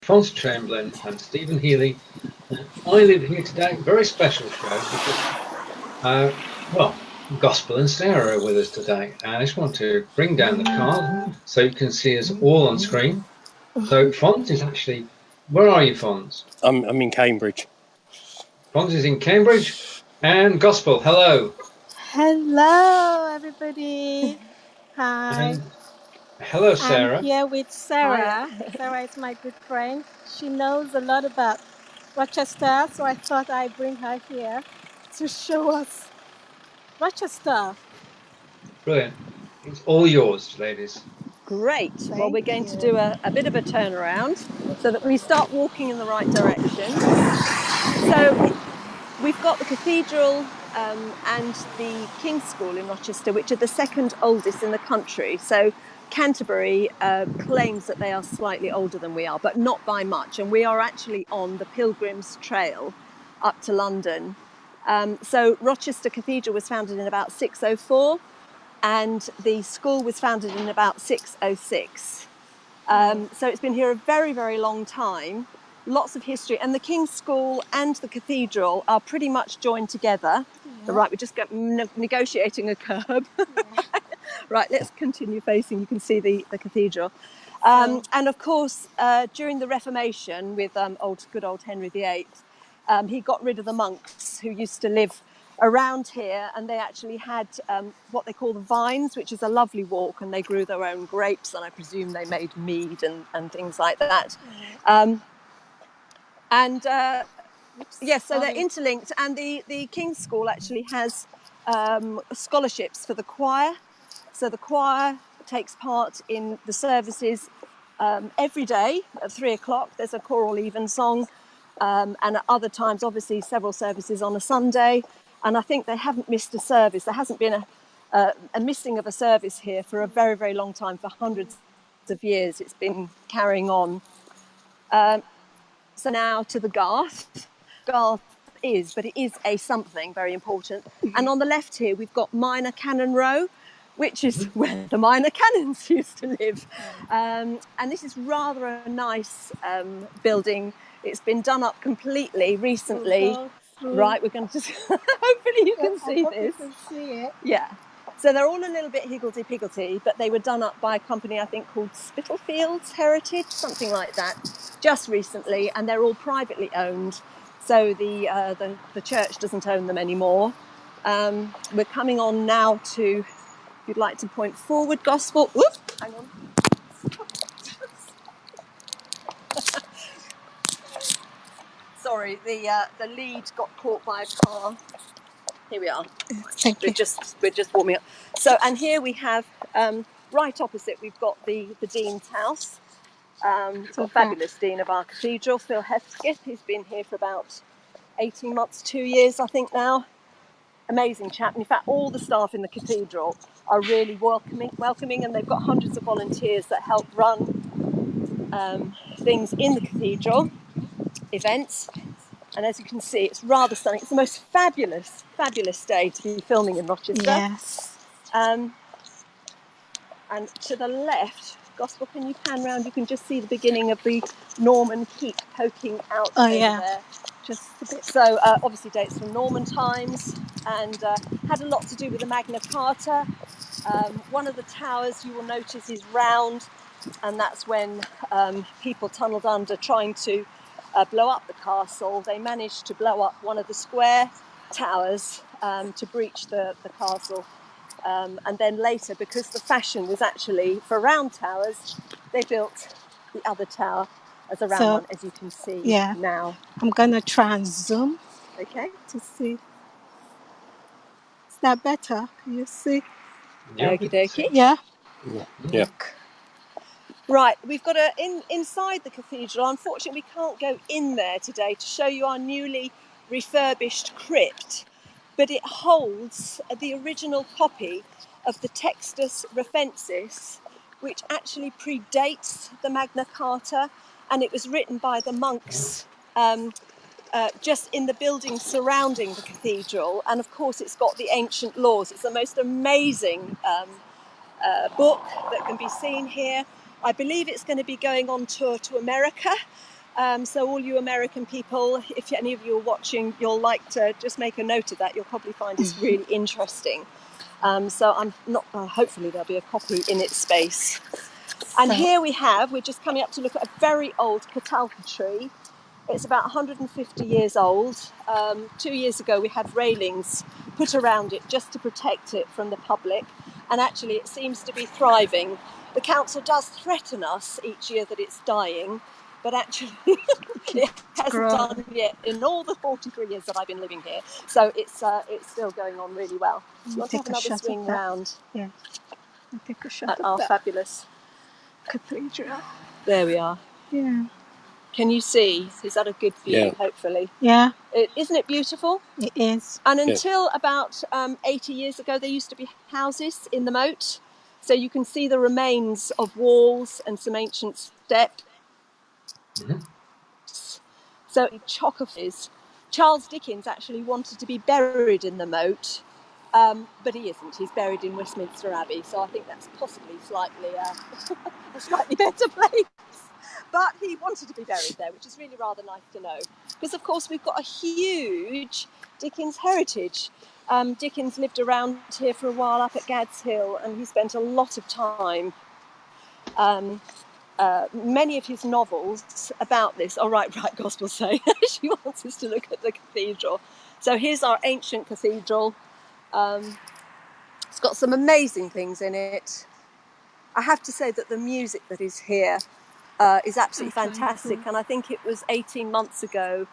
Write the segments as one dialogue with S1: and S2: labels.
S1: Fonz Chamberlain and Steven Healey. I live here today. Very special show because, Gospel and Sarah are with us today. And I just want to bring down the card so you can see us all on screen. So Fonz is actually, where are you, Fonz?
S2: I'm in Cambridge.
S1: Fonz is in Cambridge. And Gospel, hello.
S3: Hello, everybody. Hi.
S1: And hello, Sarah.
S3: I'm here with Sarah. Sarah is my good friend. She knows a lot about Rochester, so I thought I'd bring her here to show us Rochester.
S1: Brilliant. It's all yours, ladies.
S4: Great. Well, we're going to do a bit of a turnaround so that we start walking in the right direction. So we've got the Cathedral and the King's School in Rochester, which are the second oldest in the country. So Canterbury claims that they are slightly older than we are, but not by much. And we are actually on the Pilgrim's Trail up to London. So Rochester Cathedral was founded in about 604. And the school was founded in about 606. So it's been here a very, very long time. Lots of history. And the King's School and the Cathedral are pretty much joined together. Yeah. Right, we're just negotiating a curb. Yeah. Right, let's continue facing. You can see the Cathedral. And of course, during the Reformation with good old Henry VIII, he got rid of the monks who used to live around here, and they actually had what they call the vines, which is a lovely walk, and they grew their own grapes, and I presume they made mead and things like that. Yes, so they're interlinked, and the King's School actually has scholarships for the choir. So the choir takes part in the services every day at 3 o'clock. There's a choral evensong, and at other times, obviously, several services on a Sunday. And I think they haven't missed a service. There hasn't been a missing of a service here for a very, very long time, for hundreds of years. It's been carrying on. So now to the Garth. Garth is, but it is a something very important. And on the left here, we've got Minor Canon Row, which is where the minor canons used to live. And this is rather a nice building. It's been done up completely recently. Right, we're going to just, hopefully you can see this.
S3: You can see it.
S4: Yeah. So they're all a little bit higgledy-piggledy, but they were done up by a company, I think, called Spitalfields Heritage, something like that, just recently, and they're all privately owned. So the church doesn't own them anymore. We're coming on now to, if you'd like to point forward, Gospel. Whoops, hang on. Sorry, the lead got caught by a car. Here we are. We're just warming up. So, and here we have right opposite. We've got the Dean's house. We've got a fabulous dean of our cathedral, Phil Hesketh. He's been here for about 18 months, 2 years, I think now. Amazing chap. And in fact, all the staff in the cathedral are really welcoming, and they've got hundreds of volunteers that help run things in the cathedral. Events, and as you can see, it's rather stunning. It's the most fabulous day to be filming in Rochester.
S3: Yes.
S4: And to the left, Gospel, can you pan round? You can just see the beginning of the Norman keep poking out there. Just a bit. So obviously dates from Norman times, and had a lot to do with the Magna Carta. One of the towers you will notice is round, and that's when people tunnelled under trying to blow up the castle. They managed to blow up one of the square towers to breach the castle. And then later, because the fashion was actually for round towers, they built the other tower as a round one, as you can see now.
S3: I'm going to try and zoom.
S4: Okay.
S3: To see. Is that better? Can you see?
S4: Okie dokie.
S3: Yeah?
S2: Yeah.
S4: Right, we've got inside the cathedral. Unfortunately, we can't go in there today to show you our newly refurbished crypt, but it holds the original copy of the Textus Refensis, which actually predates the Magna Carta, and it was written by the monks just in the buildings surrounding the cathedral. And of course, it's got the ancient laws. It's the most amazing book that can be seen here. I believe it's going to be going on tour to America, So all you American people, if any of you are watching, you'll like to just make a note of that. You'll probably find this really interesting. So I'm not. Hopefully there'll be a copy in its space. And here we're just coming up to look at a very old Cacao Tree. It's about 150 years old. 2 years ago we had railings put around it just to protect it from the public. And actually it seems to be thriving. The council does threaten us each year that it's dying, but actually it hasn't done yet in all the 43 years that I've been living here. So it's still going on really well. You want to have another swing round?
S3: Yeah. I'll take a shot
S4: at our fabulous
S3: cathedral.
S4: There we are.
S3: Yeah.
S4: Can you see? Is that a good view?
S2: Yeah.
S4: Hopefully.
S3: Yeah.
S4: Isn't it beautiful?
S3: It is.
S4: And until about 80 years ago, there used to be houses in the moat. So you can see the remains of walls and some ancient steps.
S1: Mm-hmm.
S4: So Chocofis. Charles Dickens actually wanted to be buried in the moat, but he isn't. He's buried in Westminster Abbey. So I think that's possibly slightly a slightly better place. But he wanted to be buried there, which is really rather nice to know. Because, of course, we've got a huge Dickens heritage. Dickens lived around here for a while up at Gad's Hill, and he spent a lot of time. Many of his novels about this. Oh, right, Gospel say. She wants us to look at the cathedral. So here's our ancient cathedral. It's got some amazing things in it. I have to say that the music that is here is absolutely fantastic. And I think it was 18 months ago,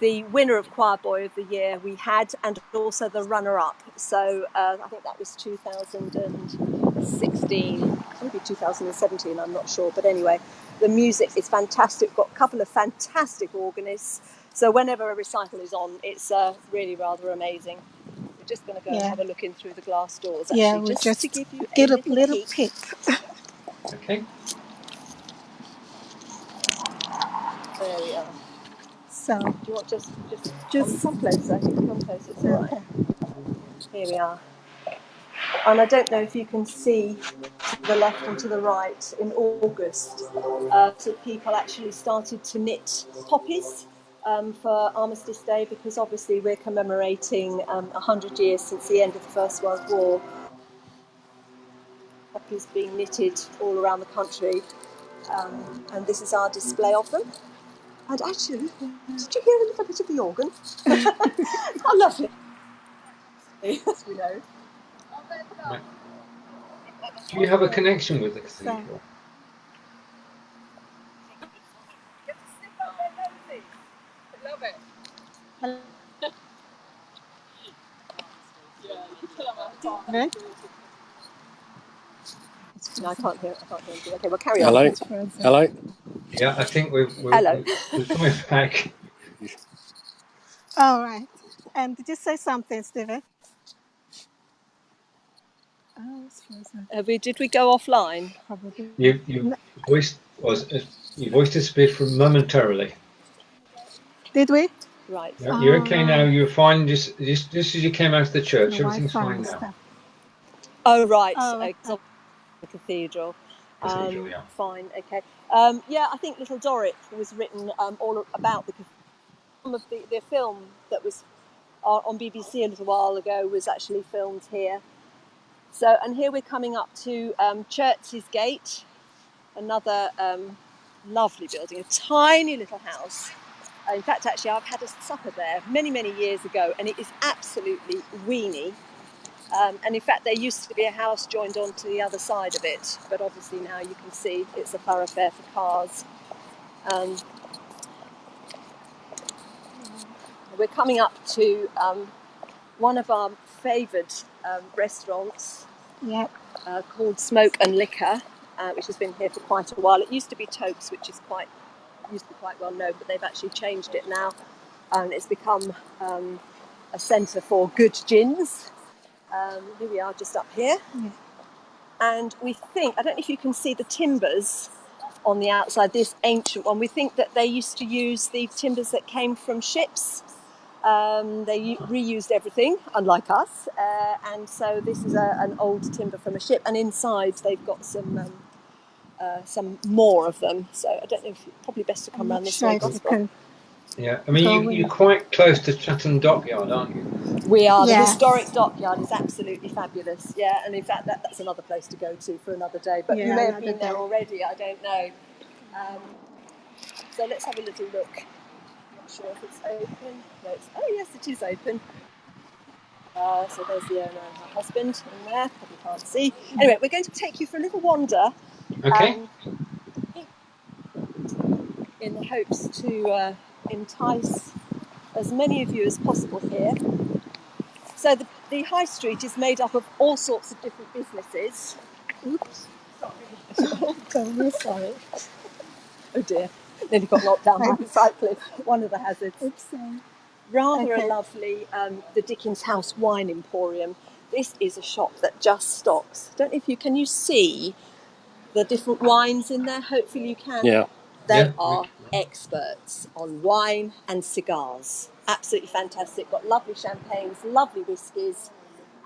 S4: the winner of Choir Boy of the Year we had, and also the runner-up. So I think that was 2016, maybe 2017, I'm not sure. But anyway, the music is fantastic. We've got a couple of fantastic organists. So whenever a recital is on, it's really rather amazing. We're just going to go and have a look in through the glass doors, actually,
S3: yeah, we
S4: just to give you
S3: get
S4: a
S3: little peek.
S1: Okay.
S4: There we are.
S3: So,
S4: do you want just come closer? You can come closer. It's all right. Here we are. And I don't know if you can see to the left and to the right. In August, so people actually started to knit poppies for Armistice Day, because obviously we're commemorating 100 years since the end of the First World War. Poppies being knitted all around the country, and this is our display of them. And actually, did you hear a little bit of the organ? How lovely. As we know.
S1: Right. Do you have a connection with the cathedral?
S4: I love it.
S3: Right?
S4: No, I can't hear anything. Okay, we'll carry on.
S2: Hello.
S1: Yeah, I think we're coming back.
S3: All right. And did you say something, Steven? Oh, it's frozen.
S4: Did we go offline?
S3: Probably.
S1: You voiced disappeared for momentarily.
S3: Did we?
S4: Right.
S1: You're okay now. You're fine. Just as you came out of the church,
S3: No,
S1: everything's fine now.
S4: Oh, right.
S3: Oh,
S4: The cathedral.
S1: Yeah.
S4: Fine. Okay. Yeah, I think Little Dorrit was written all about the cathedral. Some of the film that was on BBC a little while ago was actually filmed here. So, and here we're coming up to Church's Gate, another lovely building, a tiny little house. In fact, actually, I've had a supper there many, many years ago, and it is absolutely weeny. And in fact, there used to be a house joined on to the other side of it, but obviously now you can see it's a thoroughfare for cars. We're coming up to one of our favoured restaurants, called Smoke and Liquor, which has been here for quite a while. It used to be Topes, which is quite well known, but they've actually changed it now, and it's become a centre for good gins. Here we are, just up here, and we think, I don't know if you can see the timbers on the outside, this ancient one. We think that they used to use the timbers that came from ships. They reused everything, unlike us, and so this is an old timber from a ship, and inside they've got some some more of them. So I don't know if it's probably best to come around this way. Gospel.
S1: Yeah, I mean, you're quite close to Chatham Dockyard, aren't you?
S4: We are.
S3: Yes.
S4: The historic dockyard is absolutely fabulous. Yeah, and in fact, that's another place to go to for another day. But you may have been there already. I don't know. So let's have a little look. I'm not sure if it's open. No, oh yes, it is open. So there's the owner and her husband in there. Probably can't see. Anyway, we're going to take you for a little wander.
S1: Okay.
S4: In the hopes to entice as many of you as possible here. So the high street is made up of all sorts of different businesses. Oops, sorry. Oh dear, nearly got knocked down by a cyclist. One of the hazards. Oops. Rather a lovely, the Dickens House Wine Emporium. This is a shop that just stocks. Don't know if you can see the different wines in there. Hopefully you can.
S2: Yeah.
S4: They are experts on wine and cigars. Absolutely fantastic. Got lovely champagnes, lovely whiskies,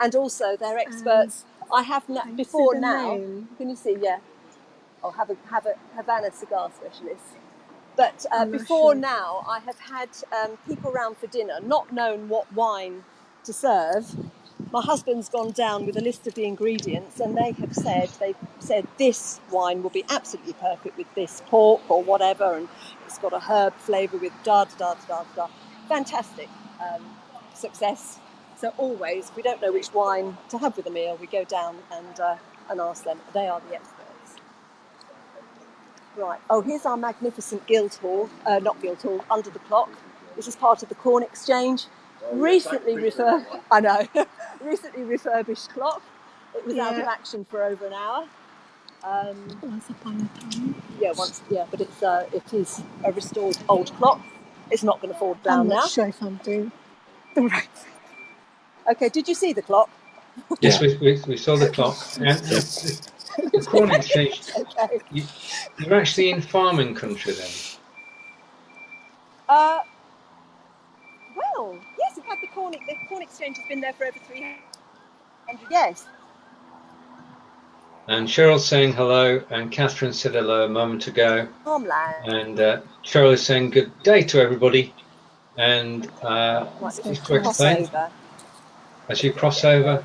S4: and also they're experts. I have before now. Can you see? Yeah. I'll have a Havana cigar specialist. But before now, I have had people around for dinner, not known what wine to serve. My husband's gone down with a list of the ingredients, and they have said this wine will be absolutely perfect with this pork or whatever, and it's got a herb flavour with da da da da da. Fantastic success. So always, if we don't know which wine to have with a meal, we go down and ask them. They are the experts. Right. Oh, here's our magnificent Guildhall. Not Guildhall, under the clock. This is part of the Corn Exchange. Recently refurbished clock. It was out of action for over an hour.
S3: Once upon a time.
S4: Yeah, but it is a restored old clock. It's not going to fall down now.
S3: I'm not sure if I'm doing the right thing.
S4: Okay, did you see the clock?
S1: Yes, we saw the clock. And the Corn Exchange.
S4: Okay.
S1: You're actually in farming country then?
S4: Well, yes, we've had the Corn Exchange has been there for over 300 years.
S1: And Cheryl's saying hello, and Catherine said hello a moment ago.
S4: Farmland.
S1: And Cheryl is saying good day to everybody. And just to explain, as you cross over,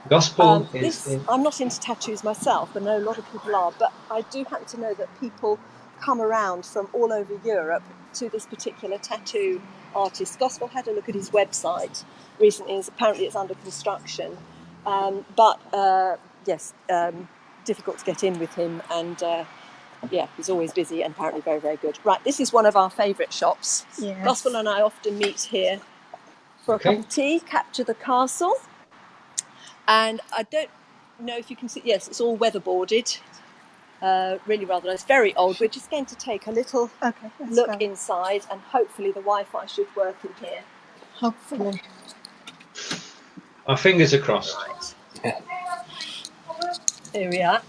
S1: Gospel is...
S4: I'm not into tattoos myself, but I know a lot of people are, but I do happen to know that people come around from all over Europe to this particular tattoo artist. Gospel had a look at his website recently, and apparently it's under construction. Difficult to get in with him, and he's always busy and apparently very, very good. Right, this is one of our favourite shops. Yes. Gospel and I often meet here for a cup of tea, capture the castle. And I don't know if you can see, yes, it's all weatherboarded. Really rather nice, very old. We're just going to take a little look inside, and hopefully the Wi-Fi should work in here.
S3: Hopefully.
S1: Our fingers are crossed.
S4: Right. Here we are.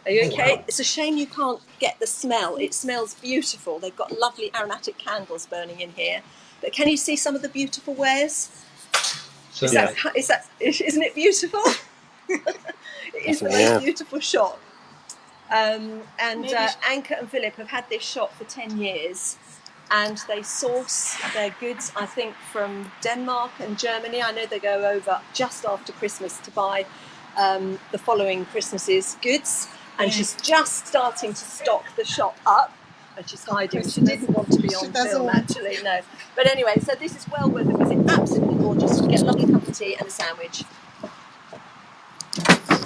S4: Are you okay? Wow. It's a shame you can't get the smell. It smells beautiful. They've got lovely aromatic candles burning in here. But can you see some of the beautiful wares? So, isn't it beautiful? It is a very beautiful shop. Anke and Philip have had this shop for 10 years, and they source their goods, I think, from Denmark and Germany. I know they go over just after Christmas to buy the following Christmas's goods, and she's just starting to stock the shop up, and she's hiding. She didn't want to be on film, actually, no. But anyway, so this is well worth a visit. Absolutely gorgeous. You get a lovely cup of tea and a sandwich.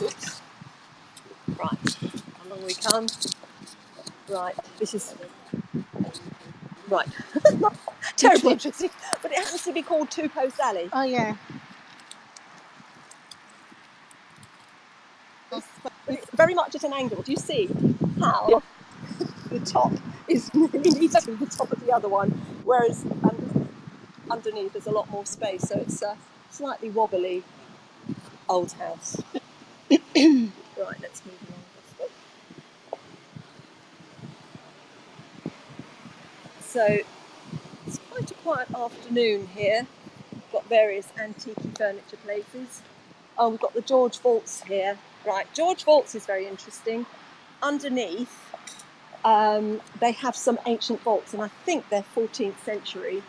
S4: Oops. Right, along we come. Right, this is... Right. Terribly interesting, but it happens to be called Two Post Alley.
S3: Oh, yeah.
S4: It's very much at an angle. Do you see how the top is really to the top of the other one, whereas underneath there's a lot more space, so it's a slightly wobbly old house. Right, let's move along. So it's quite a quiet afternoon here. We've got various antique furniture places. Oh, we've got the Gorge Vaults here. Right, Gorge Vaults is very interesting. underneath, they have some ancient vaults, and I think they're 14th century.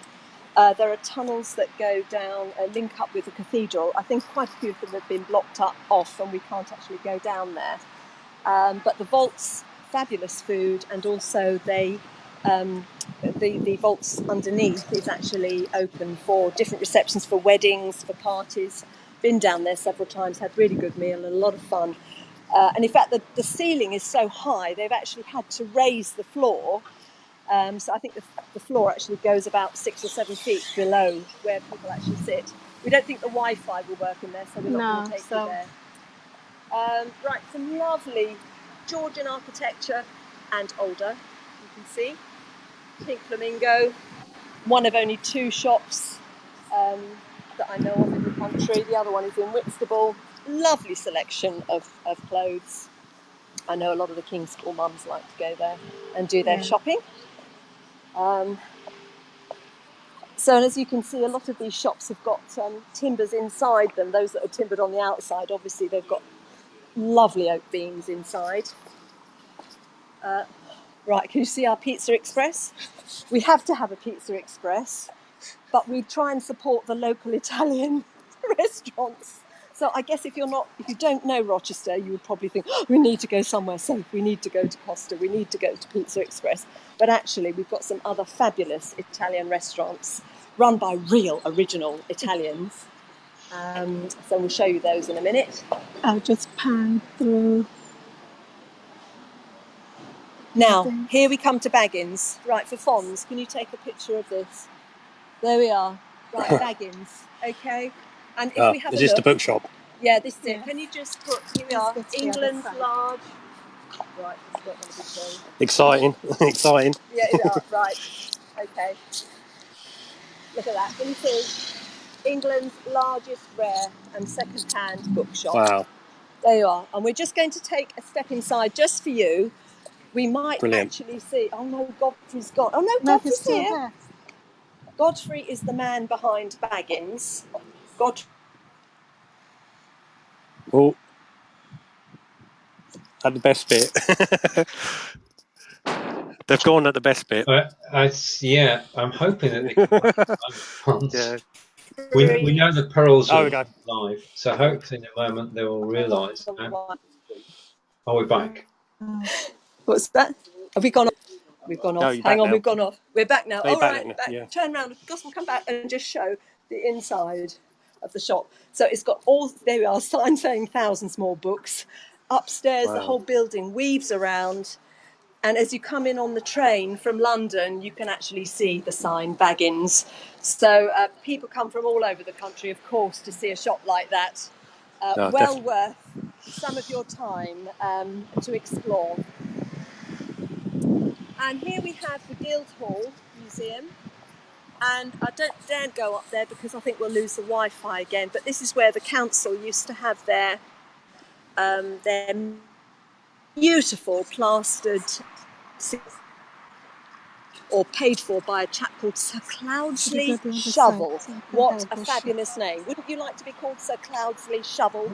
S4: There are tunnels that go down, link up with the cathedral. I think quite a few of them have been blocked off, and we can't actually go down there. But the vaults, fabulous food, and also the vaults underneath is actually open for different receptions, for weddings, for parties. Been down there several times, had really good meal and a lot of fun. And in fact, the ceiling is so high, they've actually had to raise the floor. So I think the floor actually goes about 6 or 7 feet below where people actually sit. We don't think the Wi-Fi will work in there, so we're not going to take you there. Right, some lovely Georgian architecture and older, you can see. Pink Flamingo, one of only 2 shops that I know of in the country. The other one is in Whitstable. Lovely selection of clothes. I know a lot of the King's School mums like to go there and do their shopping. So as you can see, a lot of these shops have got timbers inside them. Those that are timbered on the outside, obviously they've got lovely oak beams inside. Right, can you see our Pizza Express? We have to have a Pizza Express, but we try and support the local Italian restaurants. So I guess if you don't know Rochester, you would probably think, oh, we need to go somewhere safe. We need to go to Costa. We need to go to Pizza Express. But actually, we've got some other fabulous Italian restaurants run by real, original Italians. So we'll show you those in a minute.
S3: I'll just pan through.
S4: Now, here we come to Baggins. Right, for Fonz, can you take a picture of this? There we are. Right, Baggins. Okay. And if we have
S2: is this the bookshop?
S4: Yeah, this is it. Can you just put, here we are, England's large. Right, this is not going to be shown.
S2: Exciting, exciting.
S4: Yeah, right. Okay. Look at that. Can you see? England's largest rare and second-hand bookshop.
S2: Wow.
S4: There you are. And we're just going to take a step inside just for you. We might actually see. Oh no, Godfrey's gone. Oh no, Godfrey's here. Godfrey is the man behind Baggins.
S2: Oh, at the best bit. They've gone at the best bit.
S1: I'm hoping that they can find We know the pearls are live, so hopefully in a moment they will realise. Are we back?
S4: What's that? Have we gone off? We've gone off.
S2: No, hang on,
S4: we've gone off. We're back now. All right,
S2: back. Yeah.
S4: Turn around. Gospel, come back and just show the inside of the shop. So it's got there we are, sign saying thousands more books. Upstairs, the whole building weaves around. And as you come in on the train from London, you can actually see the sign Baggins. So people come from all over the country, of course, to see a shop like that. Well worth some of your time to explore. And here we have the Guildhall Museum. And I don't go up there because I think we'll lose the Wi-Fi again. But this is where the council used to have their beautiful plastered, or paid for by a chap called Sir Cloudsley Shovel. What a fabulous name. Wouldn't you like to be called Sir Cloudsley Shovel?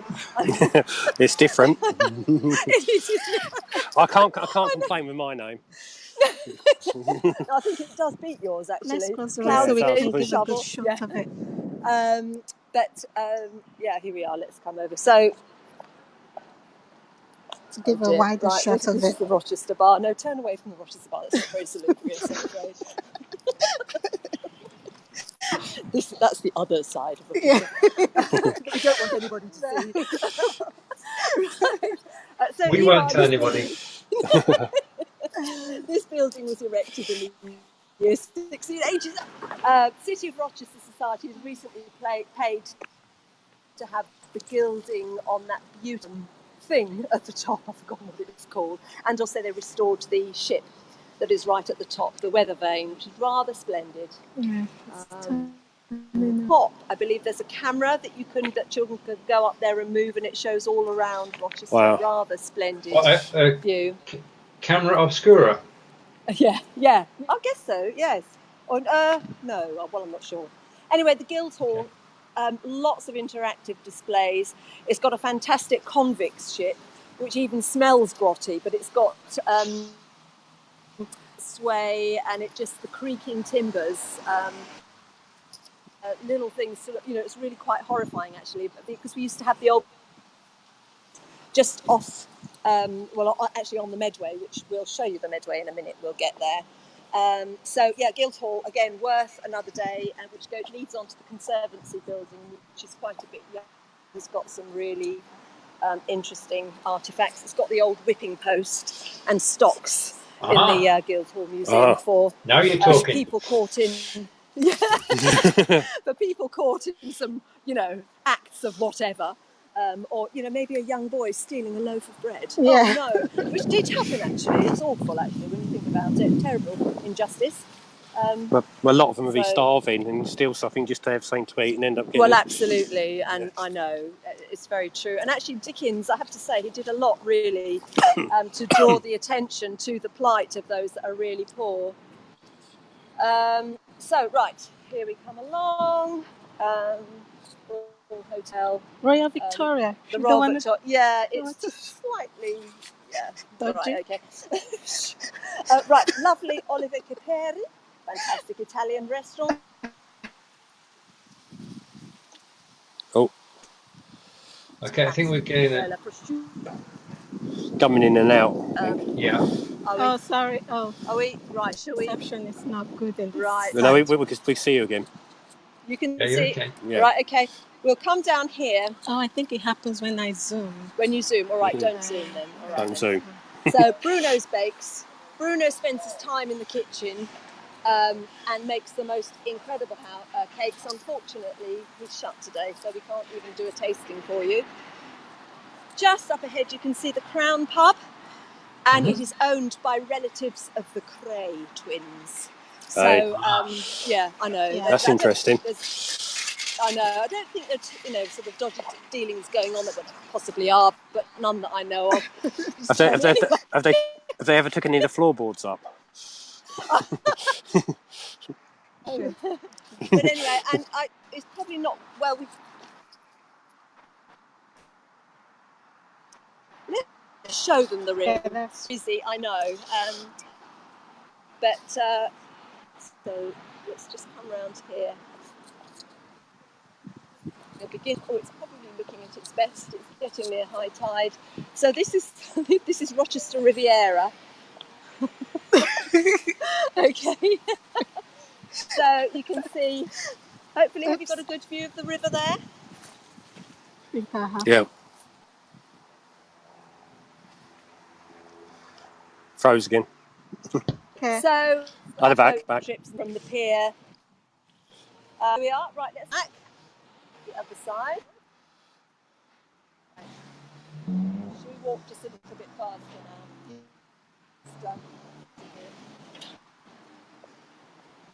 S2: It's different. I can't complain with my name.
S4: I think it does beat yours, actually.
S3: Let's go so we can get a good shot
S4: of it. Here we are. Let's come over. So,
S3: to give a wider shot of
S4: this is the Rochester bar. No, turn away from the Rochester bar. That's not very salubrious, I'm afraid. That's the other side of the picture. We don't want anybody to see. So
S1: we won't tell anybody.
S4: This building was erected in the year 1680s. City of Rochester Society has recently paid to have the gilding on that beautiful thing at the top. I've forgotten what it's called. And also they restored the ship that is right at the top, the weather vane, which is rather splendid.
S3: Yeah.
S4: Top, I believe there's a camera that children can go up there and move, and it shows all around Rochester.
S2: Wow.
S4: Rather splendid view.
S1: Camera obscura.
S4: Yeah, I guess so. Yes. Or no, well, I'm not sure. Anyway, the Guildhall, lots of interactive displays. It's got a fantastic convicts ship, which even smells grotty, but it's got sway, and the creaking timbers, little things, it's really quite horrifying actually, because we used to have the old just off, actually on the Medway, which we'll show you the Medway in a minute, we'll get there. Guildhall, again, worth another day, and which leads on to the Conservancy building, which is quite a bit young. It's got some really interesting artefacts. It's got the old whipping post and stocks in the Guildhall Museum for
S1: now you're talking.
S4: People caught in for people caught in some, acts of whatever. Or maybe a young boy stealing a loaf of bread.
S3: Yeah.
S4: Oh no, which did happen actually. It's awful actually when you think about it. Terrible injustice.
S2: Well, a lot of them would be starving and steal something just to have something to eat and end up getting...
S4: Well, absolutely, and I know, it's very true. And actually Dickens, I have to say, he did a lot really to draw the attention to the plight of those that are really poor. Right, here we come along. Hotel.
S3: Royal Victoria.
S4: The Royal Victoria. Yeah, it's slightly... Yeah,
S3: dodgy.
S4: Right, okay. Right, lovely Oliver Caperi, fantastic Italian restaurant.
S2: Oh.
S1: Okay, I think we're getting it.
S2: Coming in and out.
S1: Yeah.
S3: Oh, sorry. Oh.
S4: Are we? Right, shall we?
S3: Reception is not good in this.
S4: Right.
S2: No, we see you again.
S4: You can
S1: Yeah,
S4: see.
S1: okay.
S2: Yeah.
S4: Right, okay. We'll come down here.
S3: Oh, I think it happens when I zoom.
S4: When you zoom. All right, don't zoom then. All right,
S2: Don't zoom.
S4: So Bruno's bakes. Bruno spends his time in the kitchen and makes the most incredible cakes. Unfortunately, he's shut today, so we can't even do a tasting for you. Just up ahead, you can see the Crown Pub, and it is owned by relatives of the Cray twins. So, yeah, I know.
S3: Yeah.
S2: That's interesting.
S4: I know. I don't think that sort of dodgy dealings going on. That there possibly are, but none that I know of.
S2: Have they ever taken any of the floorboards up?
S4: But anyway, and it's probably not well. Let's show them the river.
S3: Yeah,
S4: Busy, I know. So let's just come round here. We'll begin. Oh, it's probably looking at its best. It's getting near high tide. So this is Rochester Riviera. Okay. So you can see. Hopefully, have you got a good view of the river there?
S2: Yeah. Froze again.
S3: Okay.
S4: So
S2: Back.
S4: trips from the pier. Here we are. Right, let's back. The other side. Should we walk just a little bit faster now?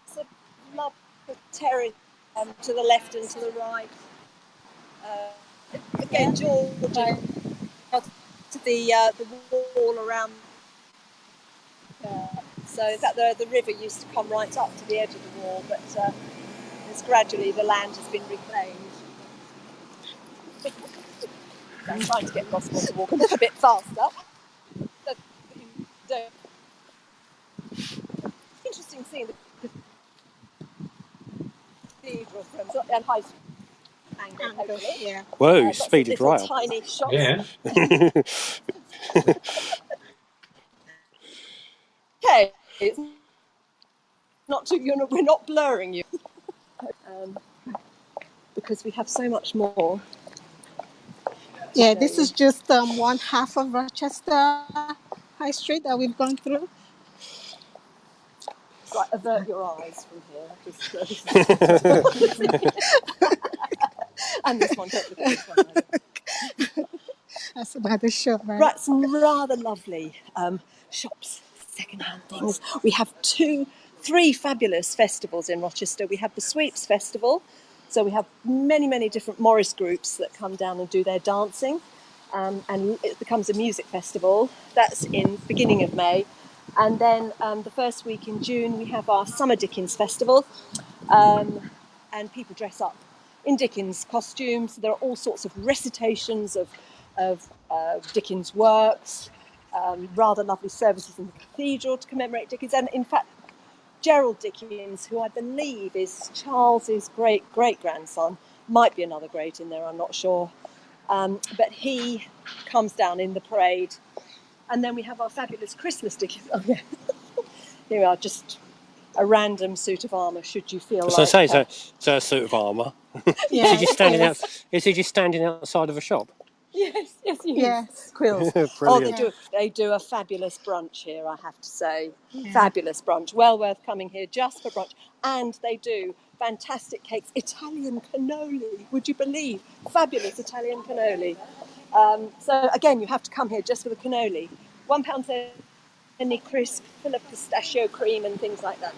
S4: It's a lovely terrace to the left and to the right. Again, George, to the wall around. So in fact, the river used to come right up to the edge of the wall, but as gradually the land has been reclaimed. I'm trying to get Gospel to walk a little bit faster. Interesting seeing the cathedral from High Street angle, hopefully.
S3: Yeah.
S2: Whoa, you speeded right up.
S4: Tiny shops.
S1: Yeah.
S4: Okay, it's not too. We're not blurring you because we have so much more.
S3: Yeah, this is just one half of Rochester High Street that we've gone through.
S4: Right, avert your eyes from here. And this one, don't look at this one.
S3: That's about the shop, right?
S4: Right, some rather lovely shops, second-hand things. We have 3 fabulous festivals in Rochester. We have the Sweeps Festival. So we have many, many different Morris groups that come down and do their dancing. And it becomes a music festival. That's in the beginning of May. And then the first week in June, we have our Summer Dickens Festival. And people dress up in Dickens costumes. There are all sorts of recitations of Dickens works, rather lovely services in the Cathedral to commemorate Dickens. And in fact, Gerald Dickens, who I believe is Charles's great-great-grandson, might be another great in there, I'm not sure. But he comes down in the parade. And then we have our fabulous Christmas Dickens. Oh, yeah. Here we are, just a random suit of armour, should you feel
S2: So
S4: like...
S2: I say, so a suit of armour.
S3: Yeah,
S2: Is he just standing outside of a shop?
S4: Yes, he is.
S3: yes.
S4: Quills.
S2: Brilliant.
S4: Oh, they do a fabulous brunch here, I have to say.
S3: Yeah.
S4: Fabulous brunch. Well worth coming here just for brunch. And they do fantastic cakes. Italian cannoli, would you believe? Fabulous Italian cannoli. So again, you have to come here just for the cannoli. £1 any crisp, full of pistachio cream and things like that.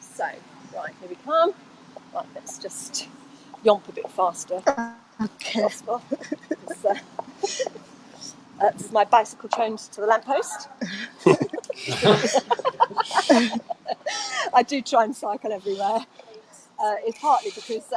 S4: So, right, here we come. Right, let's just yomp a bit faster.
S3: Okay.
S4: Gospel. This is my bicycle chained to the lamppost. I do try and cycle everywhere. It's partly because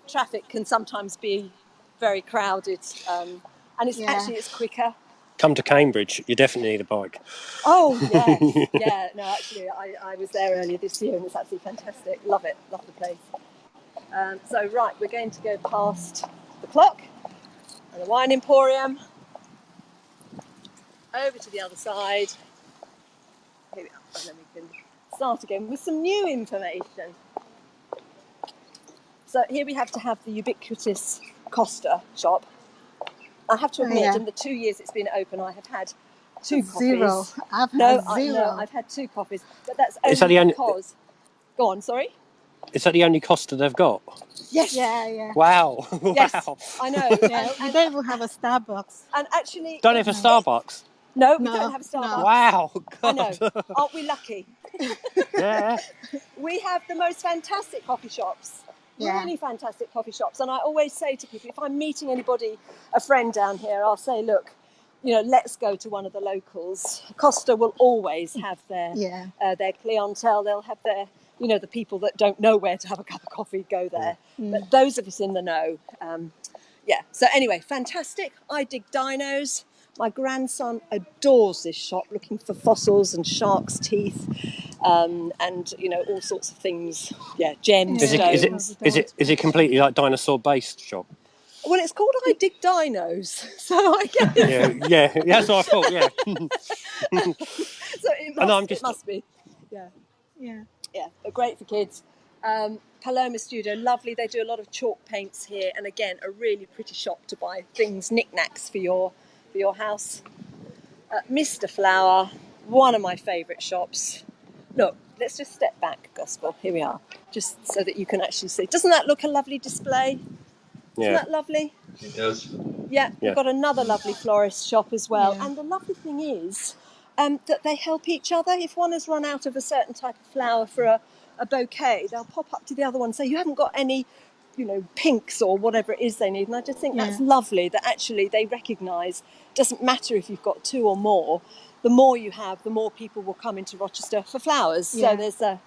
S4: traffic can sometimes be very crowded, and it's actually quicker.
S2: Come to Cambridge, you definitely need a bike.
S4: Oh, yes. Yeah, no, actually, I was there earlier this year and it's absolutely fantastic. Love it, love the place. So, right, we're going to go past the clock and the wine emporium, over to the other side. Here we are, and then we can start again with some new information. So here we have to have the ubiquitous Costa shop. I have to admit, in the 2 years it's been open, I have had 2 coffees.
S3: Zero. I've had zero.
S4: No, I've had 2 coffees, but that's only because... Go on, sorry?
S2: Is that the only Costa they've got?
S4: Yes.
S3: Yeah.
S2: Wow.
S4: Yes,
S2: Wow.
S4: I know.
S3: Yeah, we don't even have a Starbucks.
S4: And actually...
S2: Don't have a Starbucks?
S4: No, we don't have a Starbucks.
S3: No.
S2: Wow.
S4: I
S2: God.
S4: know. Aren't we lucky?
S2: Yeah.
S4: We have the most fantastic coffee shops.
S3: Yeah.
S4: Really fantastic coffee shops. And I always say to people, if I'm meeting anybody, a friend down here, I'll say, look, let's go to one of the locals. Costa will always have their clientele. They'll have their, the people that don't know where to have a cup of coffee go there. But those of us in the know, So anyway, fantastic. I dig dinos. My grandson adores this shop, looking for fossils and sharks' teeth, and all sorts of things. Yeah, gems, stones.
S2: Is it completely like dinosaur-based shop?
S4: Well, it's called I Dig Dinos, so I guess.
S2: Yeah, that's what I thought. Yeah.
S4: So it must be. Yeah, but great for kids. Paloma Studio, lovely. They do a lot of chalk paints here, and again, a really pretty shop to buy things, knickknacks for your house. Mr. Flower, one of my favourite shops. Look, let's just step back, Gospel. Here we are, just so that you can actually see. Doesn't that look a lovely display?
S2: Yeah.
S4: Isn't that lovely?
S1: It does.
S4: Yeah, we've got another lovely florist shop as well.
S3: Yeah.
S4: And the lovely thing is that they help each other. If one has run out of a certain type of flower for a bouquet, they'll pop up to the other one and say, you haven't got any, pinks or whatever it is they need. And I just think that's lovely that actually they recognise, doesn't matter if you've got 2 or more, the more you have, the more people will come into Rochester for flowers. Yeah. So there's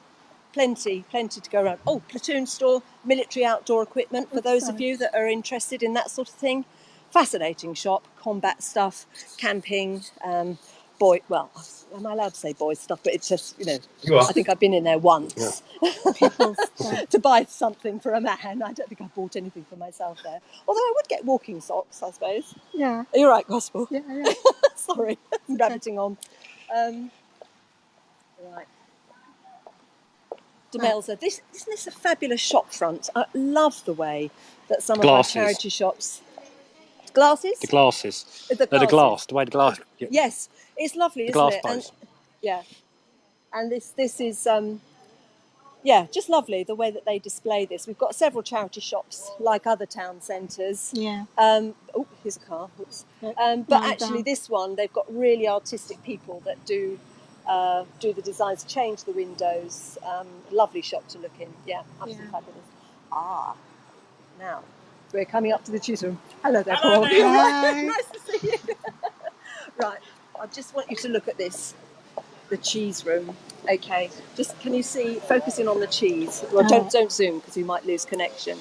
S4: plenty to go around. Oh, platoon store, military outdoor equipment for those of you that are interested in that sort of thing. Fascinating shop, combat stuff, camping, am I allowed to say boys stuff? But it's just,
S1: You are.
S4: I think I've been in there once to buy something for a man. I don't think I bought anything for myself there. Although I would get walking socks, I suppose.
S3: Yeah.
S4: Are you right, Gospel?
S3: Yeah.
S4: Sorry, rabbiting on. Right. Demelza, isn't this a fabulous shop front? I love the way that some of our charity shops... Glasses?
S2: The glasses.
S4: The way the glass... Yes, it's lovely, isn't it?
S2: Glass
S4: And this is, just lovely, the way that they display this. We've got several charity shops, like other town centres.
S3: Yeah.
S4: Here's a car. Oops. But actually, this one, they've got really artistic people that do the designs, change the windows. Lovely shop to look in. Yeah, absolutely fabulous. Now, we're coming up to the cheese room. Hello there, Paul. Nice to see you. Right, I just want you to look at this, the cheese room. Okay, just can you see, focusing on the cheese. Well, don't zoom because you might lose connection.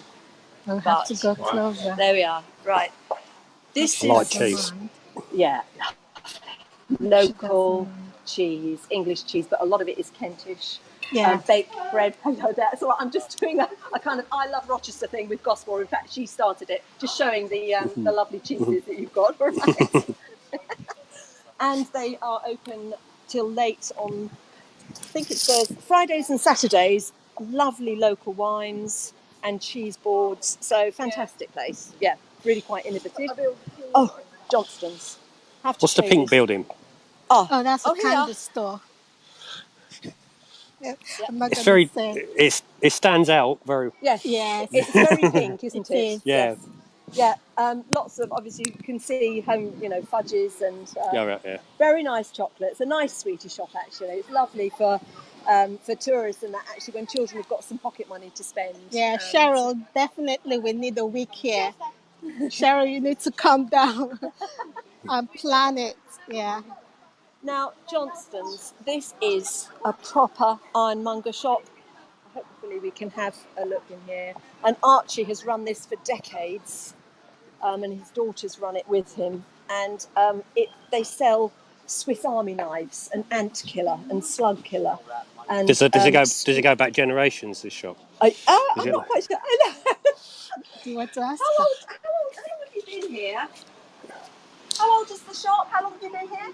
S3: I'll have to go
S1: Wow.
S3: closer.
S4: There we are. Right. This
S2: I like
S4: is
S2: cheese.
S4: yeah, local cheese, English cheese, but a lot of it is Kentish.
S3: Yeah.
S4: Baked bread. Hello there. So I'm just doing a kind of I love Rochester thing with Gospel. In fact, she started it, just showing the lovely cheeses that you've got. Right. And they are open till late on, I think it's Fridays and Saturdays. Lovely local wines and cheese boards. So fantastic place. Yeah, really quite innovative. Oh, Johnston's. Have to
S2: What's the
S4: say
S2: pink
S4: this.
S2: building?
S3: Oh, that's a
S4: here.
S3: candy store. Yeah. I'm not
S2: It's
S3: going
S2: very.
S3: to say.
S2: It stands out very.
S4: Yes,
S3: Yes.
S4: it's very pink, isn't
S3: It
S4: it?
S3: is.
S2: Yeah.
S4: Yes. Yeah, lots of, obviously you can see home, fudges and
S2: Yeah.
S4: very nice chocolates. A nice sweetie shop actually. It's lovely for tourists and that actually when children have got some pocket money to spend.
S3: Yeah, Cheryl, definitely we need a week here. Cheryl, you need to calm down and plan it. Yeah.
S4: Now, Johnston's, this is a proper ironmonger shop. Hopefully we can have a look in here. And Archie has run this for decades, and his daughters run it with him. And they sell Swiss Army knives, and ant killer and slug killer. And
S2: Does it go back generations? This shop.
S4: I'm not quite sure.
S3: Do you want to ask?
S4: How long have you been here? How old is the shop? How long have you been here?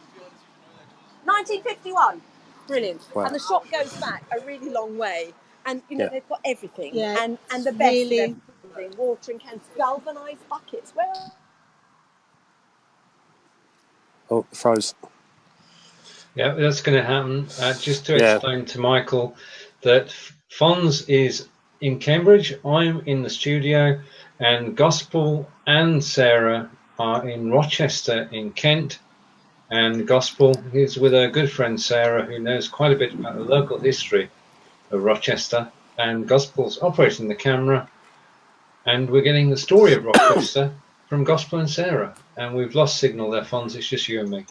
S4: 1951. Brilliant.
S2: Wow.
S4: And the shop goes back a really long way. And, they've got everything.
S3: Yeah,
S4: And the best
S3: really.
S4: of everything. Watering cans, galvanised buckets. Where?
S2: Oh, froze.
S1: Yeah, that's going to happen. Just to explain to Michael that Fonz is in Cambridge, I'm in the studio, and Gospel and Sarah are in Rochester in Kent. And Gospel is with her good friend Sarah, who knows quite a bit about the local history of Rochester. And Gospel's operating the camera, and we're getting the story of Rochester from Gospel and Sarah. And we've lost signal there, Fonz. It's just you and me.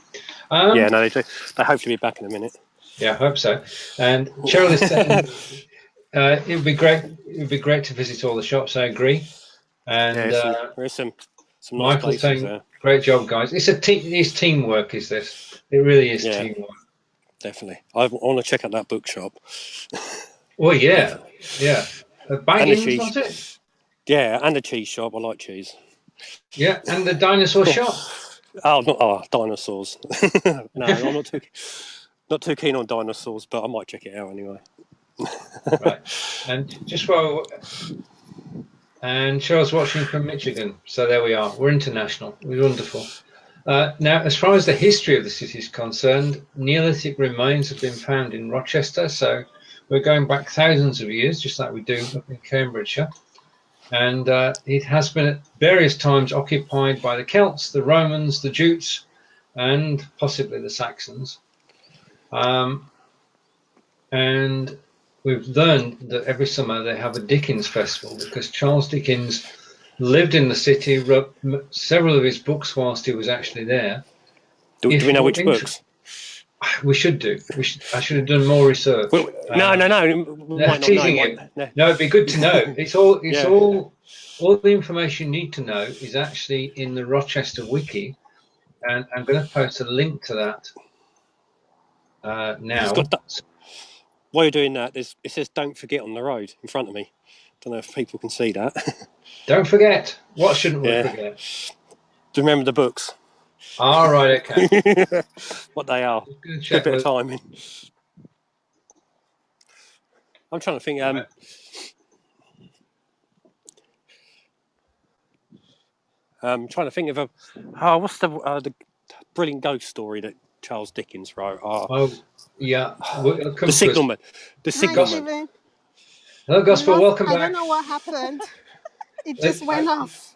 S2: They do. They hopefully be back in a minute.
S1: Yeah, I hope so. And Cheryl is saying it would be great. It would be great to visit all the shops. I agree. And
S2: there's some nice
S1: Michael's
S2: places
S1: saying,
S2: there.
S1: "Great job, guys! It's teamwork. Is this? It really is teamwork.
S2: Definitely. I want to check out that bookshop.
S1: Well, yeah. Baggins, was it?
S2: Yeah, and the cheese shop. I like cheese.
S1: Yeah, and the dinosaur shop.
S2: Dinosaurs. No, I'm not too keen on dinosaurs, but I might check it out anyway.
S1: Right. And just while and Cheryl's watching from Michigan, so there we are. We're international. We're wonderful. Now, as far as the history of the city is concerned, Neolithic remains have been found in Rochester, so we're going back thousands of years, just like we do up in Cambridgeshire. And it has been at various times occupied by the Celts, the Romans, the Jutes, and possibly the Saxons. And we've learned that every summer they have a Dickens festival because Charles Dickens lived in the city, wrote several of his books whilst he was actually there.
S2: Do we know which books?
S1: We should do. I should have done more research.
S2: No.
S1: Teasing you. No, it'd be good to know. It's all the information you need to know is actually in the Rochester Wiki, and I'm going to post a link to that now.
S2: While you're doing that, it says "Don't forget" on the road in front of me. Don't know if people can see that.
S1: Don't forget. What shouldn't we forget?
S2: Do you remember the books?
S1: All right, okay.
S2: What they are.
S1: Check
S2: a bit of timing. I'm trying to think. I'm trying to think of what's the brilliant ghost story that Charles Dickens wrote?
S1: The
S2: Signalman. The
S3: Signalman.
S2: Signalman.
S1: Hello, Gospel. Welcome back.
S3: I don't know what happened. It just went off.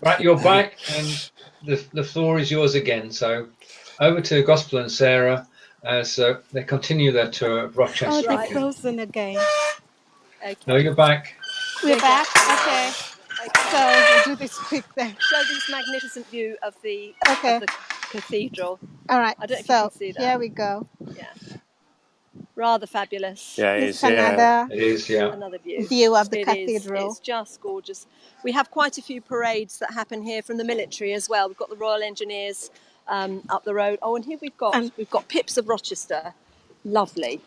S1: Right, you're back, and the floor is yours again. So over to Gospel and Sarah as they continue their tour of Rochester.
S3: Oh, they're frozen again.
S4: Okay.
S1: No, you're back.
S3: We're back? Okay. So we'll do this quick then.
S4: Show this magnificent view of the cathedral.
S3: All right.
S4: I don't know if you can see that.
S3: Here we go.
S4: Yeah. Rather fabulous.
S2: Yeah, it
S3: It's
S2: is. Yeah.
S3: another
S1: It is, yeah.
S4: Another view.
S3: view of the
S4: It
S3: cathedral.
S4: It's just gorgeous. We have quite a few parades that happen here from the military as well. We've got the Royal Engineers up the road. Oh, and here we've got Pips of Rochester. Lovely.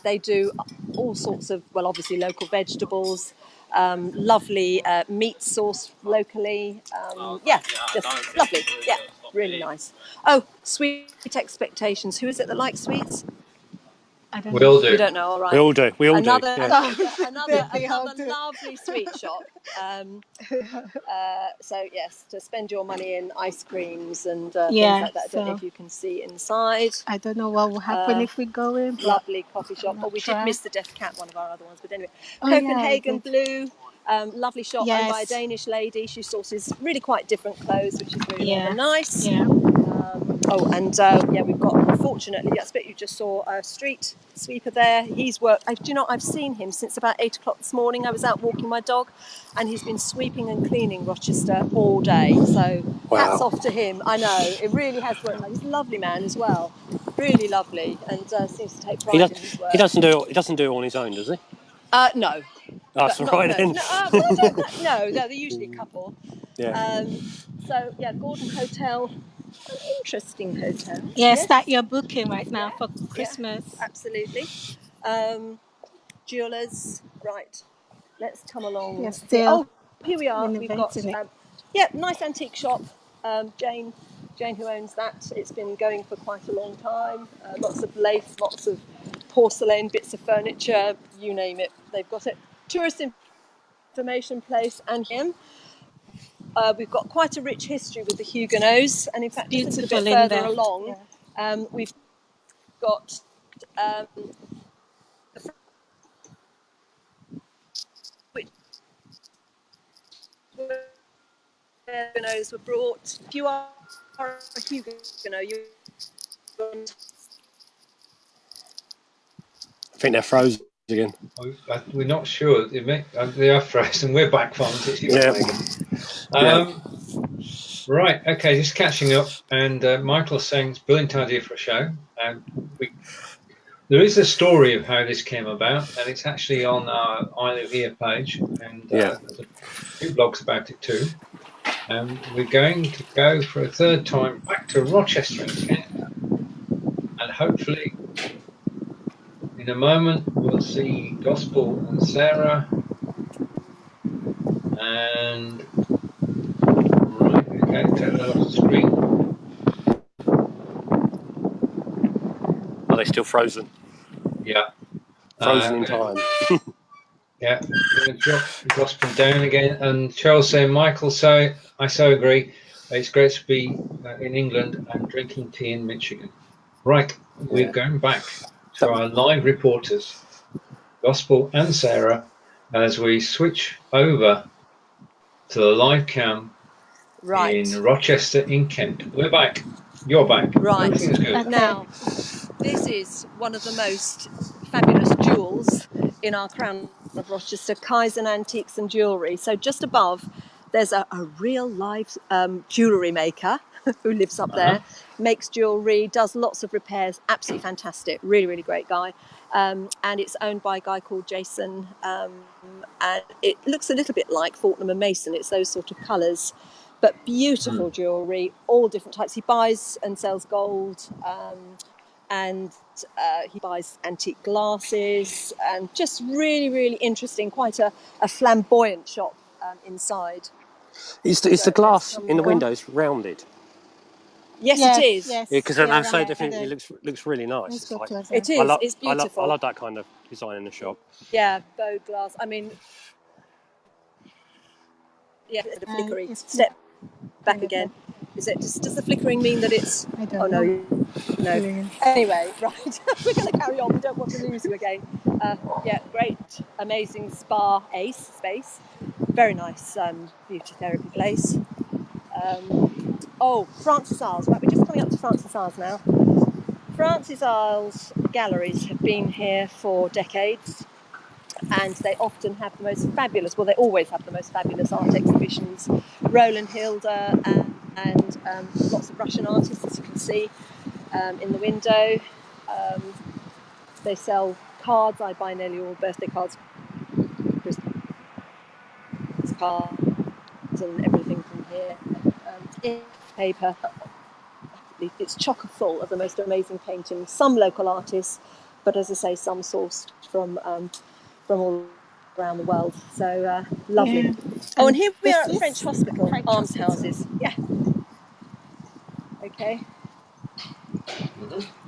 S4: They do all sorts of, well, obviously local vegetables, lovely meat sourced locally. Just lovely. Yeah, really nice. Oh, Sweet Expectations. Who is it that likes sweets?
S3: I don't
S1: We
S3: know.
S1: all do.
S4: You don't know, all right.
S2: We all do. We all
S4: Another,
S2: do. Yeah.
S3: They all
S4: another
S3: do.
S4: lovely sweet shop. So yes, to spend your money in ice creams and things
S3: Yeah,
S4: like that. I don't know
S3: so-
S4: if you can see inside.
S3: I don't know what will happen if we go in. But
S4: Lovely coffee shop.
S3: not
S4: Oh, we
S3: try.
S4: did miss the Deaf Cat, one of our other ones. But anyway,
S3: Oh, yeah, we
S4: Copenhagen
S3: did.
S4: Blue. Lovely shop owned by a
S3: Yes.
S4: Danish lady. She sources really quite different clothes, which is really
S3: Yeah.
S4: rather nice.
S3: Yeah.
S4: We've got, unfortunately, I expect you just saw a street sweeper there. He's worked, do you know, I've seen him since about 8 o'clock this morning. I was out walking my dog and he's been sweeping and cleaning Rochester all day. So hats off to him. I know, it really has worked. He's a lovely man as well. Really lovely, and seems to take pride in his work.
S2: He doesn't do it all on his own, does he?
S4: No.
S2: That's all right then.
S4: No, they're usually a couple.
S2: Yeah.
S4: Gordon Hotel, an interesting hotel.
S3: Yes, that you're booking right now for Christmas.
S4: Yeah, absolutely. Jewelers, right. Let's come along.
S3: You're still
S4: here we are. We've got
S3: innovating it.
S4: nice antique shop. Jane, who owns that, it's been going for quite a long time. Lots of lace, lots of porcelain, bits of furniture, you name it, they've got it. Tourist information place and him. We've got quite a rich history with the Huguenots, and in fact, just a little bit further along, we've got Huguenots were brought. If you are a Huguenot,
S2: I think they're frozen again.
S1: We're not sure. They are frozen. We're back, Fonz. Right. Okay. Just catching up. And Michael's saying it's a brilliant idea for a show. There is a story of how this came about, and it's actually on our I Live Here page, and there's a few blogs about it too. We're going to go for a third time back to Rochester again, and hopefully in a moment we'll see Gospel and Sarah, and right, okay, take that off the screen.
S2: Are they still frozen?
S1: Yeah.
S2: Frozen in time.
S1: Yeah, we're going to drop the Gospel down again. And Charles saying, Michael, I so agree. It's great to be in England and drinking tea in Michigan. Right, we're going back to our live reporters, Gospel and Sarah, as we switch over to the live cam in Rochester in Kent. We're back. You're back.
S4: Right.
S1: Everything's good.
S4: Now, this is one of the most fabulous jewels in our crown of Rochester, Kaizen Antiques and Jewellery. So just above, there's a real live jewellery maker who lives up there, makes jewellery, does lots of repairs, absolutely fantastic, really, really great guy. And it's owned by a guy called Jason, and it looks a little bit like Fortnum & Mason. It's those sort of colours, but beautiful jewellery, all different types. He buys and sells gold, and he buys antique glasses, and just really, really interesting, quite a flamboyant shop inside.
S2: Is the glass in the windows rounded?
S4: Yes, it is.
S3: Yes,
S2: Because I say definitely it looks really nice.
S4: It is. It's beautiful.
S2: I love that kind of design in the shop.
S4: Yeah, bow glass. I mean, the flickering. Step back again. Is it? Does the flickering mean that it's?
S3: I don't know.
S4: No. Anyway, right. We're going to carry on. We don't want to lose you again. Great, amazing spa space. Very nice beauty therapy place. Francis Isles. Right, we're just coming up to Francis Isles now. Francis Isles galleries have been here for decades, and they often have the most fabulous, they always have the most fabulous art exhibitions. Roland Hilda and lots of Russian artists, as you can see in the window. They sell cards. I buy nearly all birthday cards, Christmas cards, and everything from here. In paper, it's chocker full of the most amazing paintings. Some local artists, but as I say, some sourced from all around the world. So lovely.
S3: Yeah.
S4: Oh, and here we
S3: This
S4: are at the
S3: is
S4: French Hospital,
S3: French
S4: almshouses. Yeah. Okay.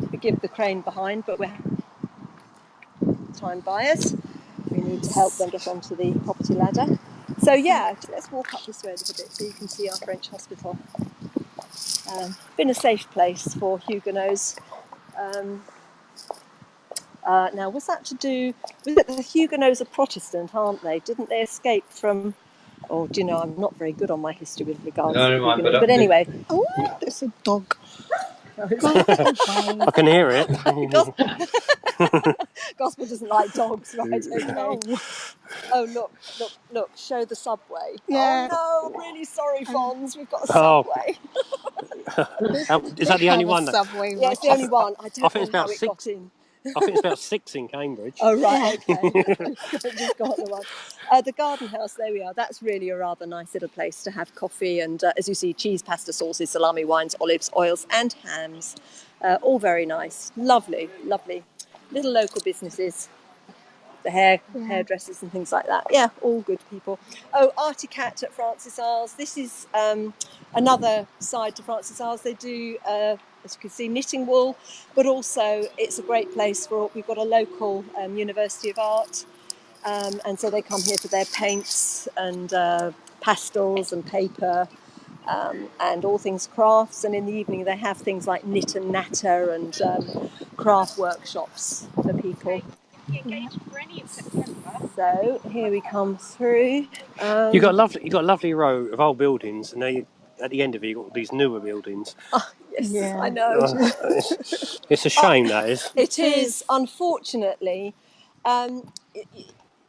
S4: Forgive the crane behind, but we're time buyers. We need to help them get onto the property ladder. So yeah, let's walk up this way a little bit so you can see our French hospital. Been a safe place for Huguenots. Now, was that to do with it? The Huguenots are Protestant, aren't they? Didn't they escape from? Oh, do you know, I'm not very good on my history with regards to the Huguenots. But anyway.
S5: Oh, there's a dog.
S2: I can hear it.
S4: Gospel doesn't like dogs, right? Okay.
S5: No.
S4: Oh, look, show the subway.
S5: Yeah.
S4: Oh no, really sorry, Fonz, we've got a subway.
S2: Is that the only one?
S5: Subway.
S4: Yeah, it's the only one. I don't know how it
S2: six.
S4: got in.
S2: I think it's about 6 in Cambridge.
S4: Oh, right, okay. Just got the one. The garden house, there we are. That's really a rather nice little place to have coffee and, as you see, cheese, pasta, sauces, salami, wines, olives, oils and hams. All very nice. Lovely, lovely. Little local businesses. The hairdressers and things like that. Yeah, all good people. Oh, Artie Cat at Francis Isles. This is another side to Francis Isles. They do, as you can see, knitting wool, but also it's a great place for, we've got a local University of Art, and so they come here for their paints and pastels and paper and all things crafts. And in the evening they have things like knit and natter and craft workshops for people. So here we come through.
S2: You got a lovely row of old buildings, and now at the end of it you've got these newer buildings.
S4: Oh, yes,
S3: Yeah.
S4: I know.
S2: It's a shame, that is.
S4: It is, unfortunately.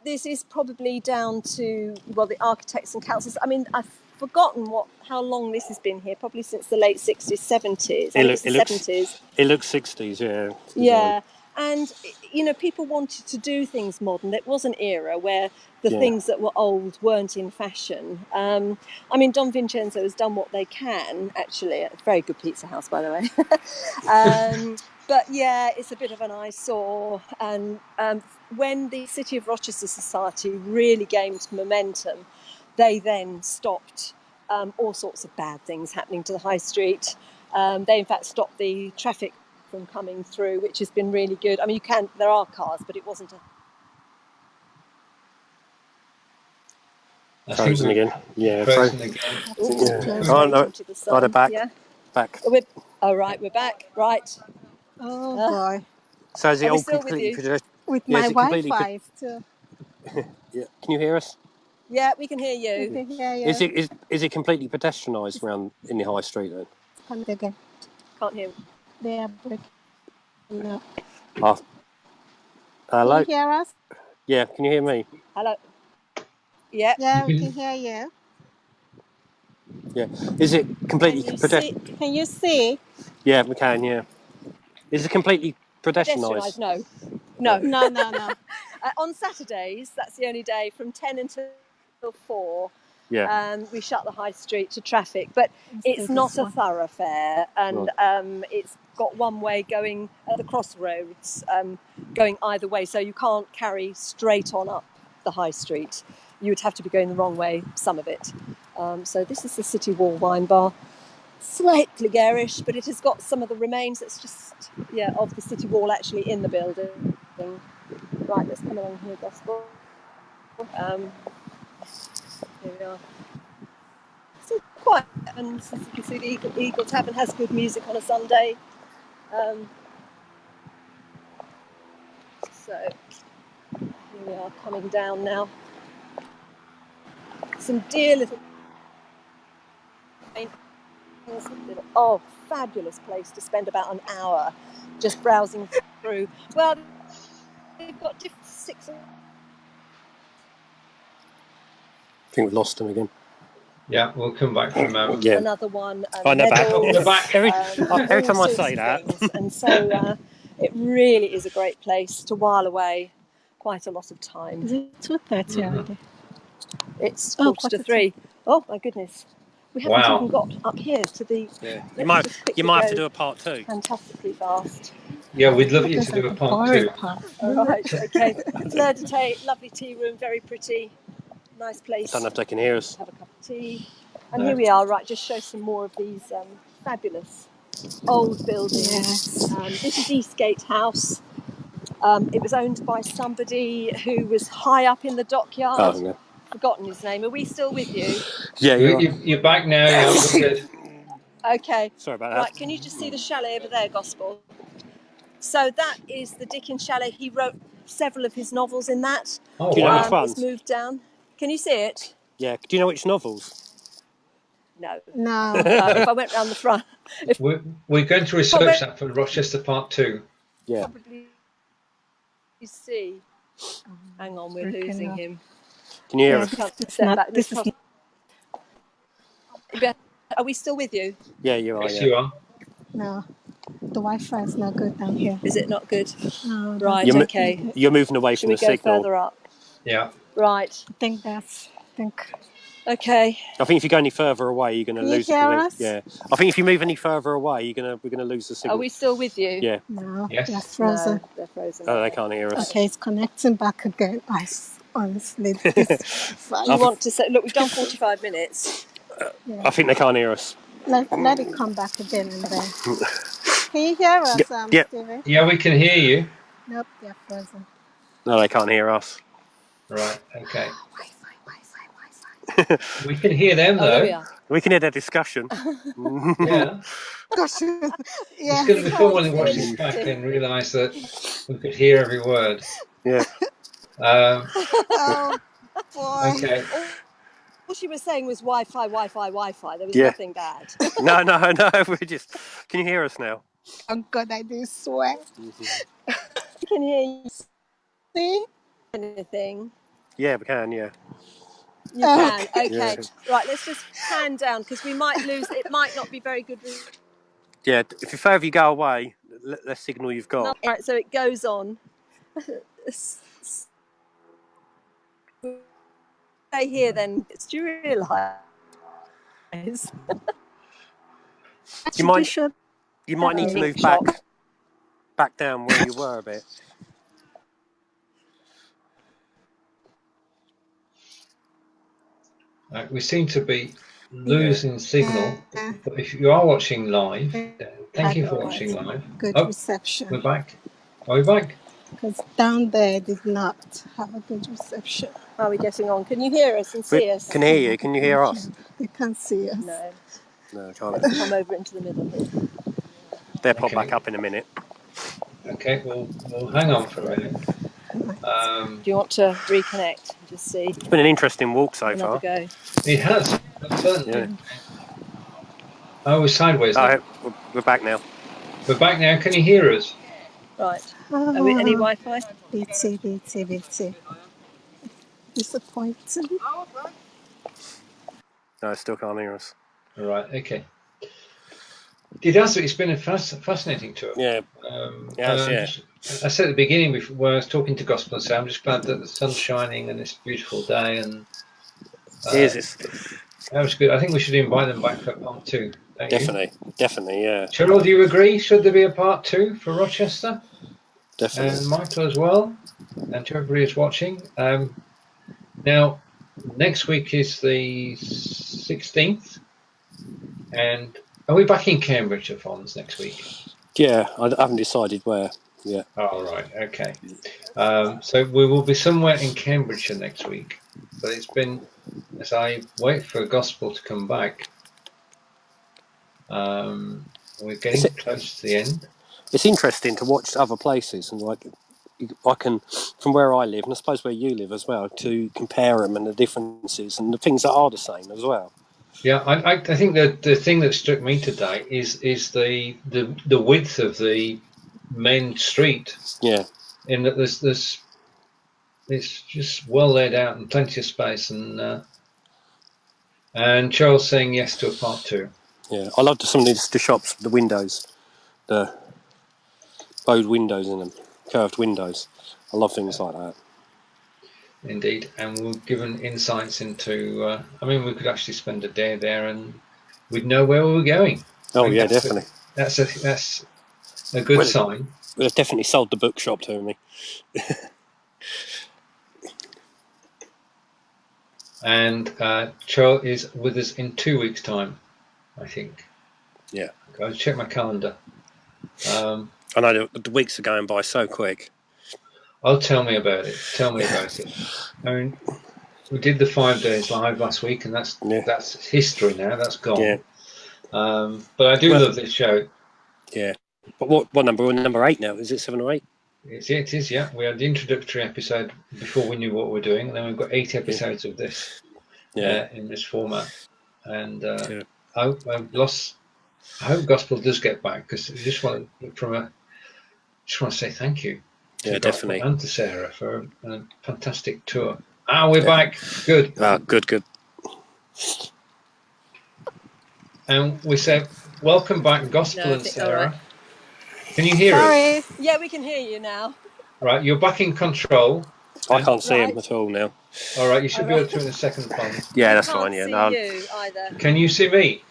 S4: This is probably down to, well, the architects and councils. I mean, I've forgotten how long this has been here, probably since the late 60s, 70s.
S2: It looks 60s, yeah.
S4: Yeah. And, you know, people wanted to do things modern. It was an era where the things that were old weren't in fashion. I mean, Don Vincenzo has done what they can, actually. A very good pizza house, by the way. But, yeah, it's a bit of an eyesore. And when the City of Rochester Society really gained momentum, they then stopped all sorts of bad things happening to the high street. They, in fact, stopped the traffic from coming through, which has been really good. I mean, there are cars, but it wasn't
S2: frozen again. Yeah, frozen again.
S4: Oh no,
S2: they're back.
S4: Yeah.
S2: Back.
S4: We're back. Right.
S5: Oh boy.
S2: So is it all completely
S5: with my Wi-Fi too?
S2: Yeah. Can you hear us?
S4: Yeah, we can hear you.
S5: We can hear you.
S2: Is it completely pedestrianised around in the high street then?
S5: Come again.
S4: Can't hear.
S5: They are breaking up.
S2: Oh. Hello.
S5: Can you hear us?
S2: Yeah. Can you hear me?
S4: Hello. Yeah.
S5: Yeah, we can hear you.
S2: Yeah. Is it completely pedestrianised?
S5: Can you see?
S2: Yeah, we can. Yeah. Is it completely pedestrianised?
S4: No. On Saturdays, that's the only day from 10 until 4.
S2: Yeah.
S4: We shut the high street to traffic, but it's not a thoroughfare, and it's got one way going at the crossroads, going either way, so you can't carry straight on up the high street. You would have to be going the wrong way, some of it. So this is the City Wall wine bar. Slightly garish, but it has got some of the remains. It's just, of the city wall actually in the building. Right, let's come along here, Gospel. Here we are. Still quiet, and as you can see, the Eagle Tavern has good music on a Sunday. So here we are coming down now. Some dear little fabulous place to spend about an hour just browsing through. Well, they've got different 6.
S2: I think we've lost them again.
S1: Yeah, we'll come back for a moment.
S4: Another one.
S2: They're back.
S1: They're back.
S2: Every time I say that.
S4: And so It really is a great place to while away quite a lot of time.
S5: Is it 2:30 already?
S4: It's
S5: Oh,
S4: 2:45. Oh my goodness. We haven't
S1: Wow.
S4: even got up here to the...
S2: Yeah.
S4: Let's just quickly
S2: You might have to
S4: go
S2: do a part 2.
S4: fantastically fast.
S1: Yeah, we'd love you
S5: There's
S1: to do a
S5: like
S1: part
S5: boring
S1: 2.
S5: part.
S4: All right, okay. Fleur de Tay, lovely tea room, very pretty. Nice place.
S2: I don't know if they can hear us.
S4: Have a cup of tea. And here we are, right, just show some more of these fabulous old buildings.
S5: Yes.
S4: This is Eastgate House. It was owned by somebody who was high up in the dockyard.
S2: Oh, no.
S4: Forgotten his name. Are we still with you?
S2: Yeah,
S1: You're back now. Yeah, we're good.
S4: Okay.
S2: Sorry about that.
S4: Right, can you just see the chalet over there, Gospel? So that is the Dickens chalet. He wrote several of his novels in that.
S1: Oh,
S2: Do you know
S1: wow.
S2: which ones?
S4: It's moved down. Can you see it?
S2: Yeah. Do you know which novels?
S4: No.
S5: No.
S4: If I went round the front,
S1: We're going to research that for Rochester Part 2.
S2: Yeah.
S4: probably you see. Hang on, we're
S5: Freaking
S4: losing
S5: hell.
S4: him.
S2: Can you hear
S5: Yeah,
S2: us?
S4: Can't
S5: this is
S4: step
S5: not.
S4: back.
S5: This is
S4: Are we still with you?
S2: Yeah, you are.
S1: Yes,
S2: Yeah.
S1: you are.
S5: no. The Wi-Fi is not good down here.
S4: Is it not good?
S5: No.
S4: Right,
S2: You're,
S4: okay.
S2: you're moving away
S4: Should
S2: from
S4: we
S2: the
S4: go
S2: signal.
S4: further up?
S1: Yeah.
S4: Right.
S5: I think that's.
S4: Okay.
S2: I think if you go any further away, you're going to
S5: Can you
S2: lose
S5: hear
S2: the
S5: us?
S2: Yeah. I think if you move any further away, we're going to lose the
S4: Are
S2: signal.
S4: we still with you?
S2: Yeah.
S5: No.
S1: Yes.
S5: They're frozen.
S4: No, they're frozen.
S2: Oh, they can't hear us.
S5: Okay, it's connecting back again. Honestly, this.
S4: You want to say? Look, we've done 45 minutes.
S2: I think they can't hear us.
S5: Let it come back again and then. Can you hear us,
S2: Yeah.
S5: Steven?
S1: Yeah, we can hear you.
S5: Nope, they're frozen.
S2: No, they can't hear us.
S1: Right. Okay.
S5: Wi-Fi.
S1: We can hear them
S4: Oh, there we
S1: though.
S4: are.
S2: We can hear their discussion.
S1: Yeah.
S5: Gosh.
S1: It's
S5: Yeah.
S1: going to be fun when we
S4: can't
S1: watch
S4: see
S1: this back
S4: anything.
S1: and realise that we could hear every word.
S2: Yeah.
S5: Oh boy.
S1: Okay.
S4: All she was saying was Wi-Fi. There was
S2: Yeah.
S4: nothing bad.
S2: No. We're just. Can you hear us now?
S5: Oh God, I do swear.
S4: I can hear you.
S5: See?
S4: Anything?
S2: Yeah, we can. Yeah.
S4: You can. Okay.
S2: Yeah.
S4: Right. Let's just pan down because we might lose. It might not be very good.
S2: Yeah. If you further you go away, less signal you've got.
S4: Right. So it goes on. Stay here then. Do you realise?
S2: You might
S5: Should
S2: You might need to move back down where you were a bit.
S1: We seem to be losing signal. But if you are watching live, thank you for watching live.
S5: good
S1: We're
S5: reception
S1: back. Are we back?
S5: because down there did not have a good reception.
S4: How are we getting on? Can you hear us and see us?
S2: Can hear you. Can you hear us?
S5: They can't see us.
S4: No.
S2: No, can't.
S4: Let's come over into the middle here.
S2: They'll pop back up in a minute.
S1: Okay, we'll hang on for a minute.
S4: Do you want to reconnect and just see
S2: It's been an interesting walk so
S4: another
S2: far.
S4: go?
S1: It has, certainly.
S2: Yeah.
S1: Oh, we're sideways now.
S2: We're back now.
S1: We're back now. Can you hear us?
S4: Right. Are we any Wi-Fi?
S5: BT. Disappointing.
S2: No, still can't hear us.
S1: All right. Okay. It has. It's been a fascinating tour.
S2: Yeah.
S1: Yes. I said at the beginning when I was talking to Gospel and Sarah, I'm just glad that the sun's shining and it's a beautiful day, and
S2: It is.
S1: that was good. I think we should invite them back for part 2.
S2: Definitely, yeah.
S1: Cheryl, do you agree? Should there be a part 2 for Rochester?
S2: Definitely.
S1: And Michael as well, and to everybody who's watching. Now, next week is the 16th, and are we back in Cambridge at Fonz next week?
S2: Yeah, I haven't decided where. Yeah.
S1: Oh, right, okay. So we will be somewhere in Cambridgeshire next week, but it's been, as I wait for Gospel to come back, we're getting close to the end.
S2: It's interesting to watch other places and I can, from where I live, and I suppose where you live as well, to compare them and the differences and the things that are the same as well.
S1: Yeah, I think that the thing that struck me today is the width of the main street.
S2: Yeah.
S1: In that there's it's just well laid out and plenty of space, and Charles saying yes to a part 2.
S2: Yeah, I love some of the shops, the windows, the bowed windows in them, curved windows. I love things like that.
S1: Indeed, and we're given insights into. We could actually spend a day there, and we'd know where we were going.
S2: Oh yeah, definitely.
S1: That's a good sign.
S2: Would have definitely sold the bookshop to me.
S1: And Charles is with us in 2 weeks' time, I think.
S2: Yeah.
S1: I'll check my calendar.
S2: I know the weeks are going by so quick.
S1: Oh, tell me about it. I mean, we did the 5 days live last week, and that's history now. That's gone.
S2: Yeah.
S1: But I do love this show.
S2: Yeah. But what number? We're number 8 now. Is it 7 or 8?
S1: It is, yeah. We had the introductory episode before we knew what we were doing, and then we've got 8 episodes of this in this format. And I hope Gospel does get back, because I just want to say thank you to
S2: definitely,
S1: Gospel and to Sarah for a fantastic tour. We're back. Good.
S2: Good.
S1: And we say welcome back, Gospel and Sarah. Right. Can you hear us?
S4: Yeah, we can hear you now.
S1: Right, you're back in control.
S2: I can't see him at all now.
S1: All right, you should be able to in a second, Fonz.
S2: Yeah, that's fine. Yeah,
S4: I can't see you either.
S1: Can you see me?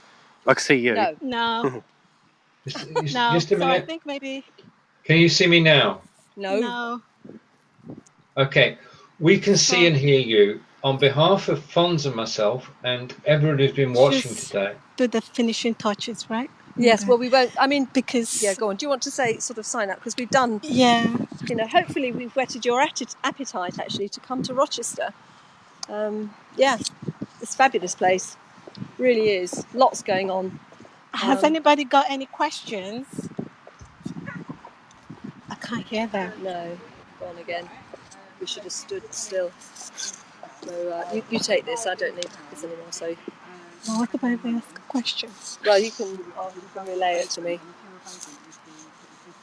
S2: I can see you.
S3: No.
S1: Just a minute.
S3: I think maybe.
S1: Can you see me now?
S4: No.
S1: Okay, we can see and hear you. On behalf of Fonz and myself and everyone who's been watching today.
S3: Do the finishing touches, right?
S4: Yes, well, we won't.
S3: Because...
S4: Yeah, go on. Do you want to sign up? Because we've done...
S3: Yeah.
S4: Hopefully we've whetted your appetite, actually, to come to Rochester. It's a fabulous place. Really is. Lots going on.
S3: Has anybody got any questions? I can't hear them.
S4: No. Go on again. We should have stood still. So you take this. I don't need this anymore. So.
S3: Well, what about if they ask questions?
S4: Well, you can relay it to me.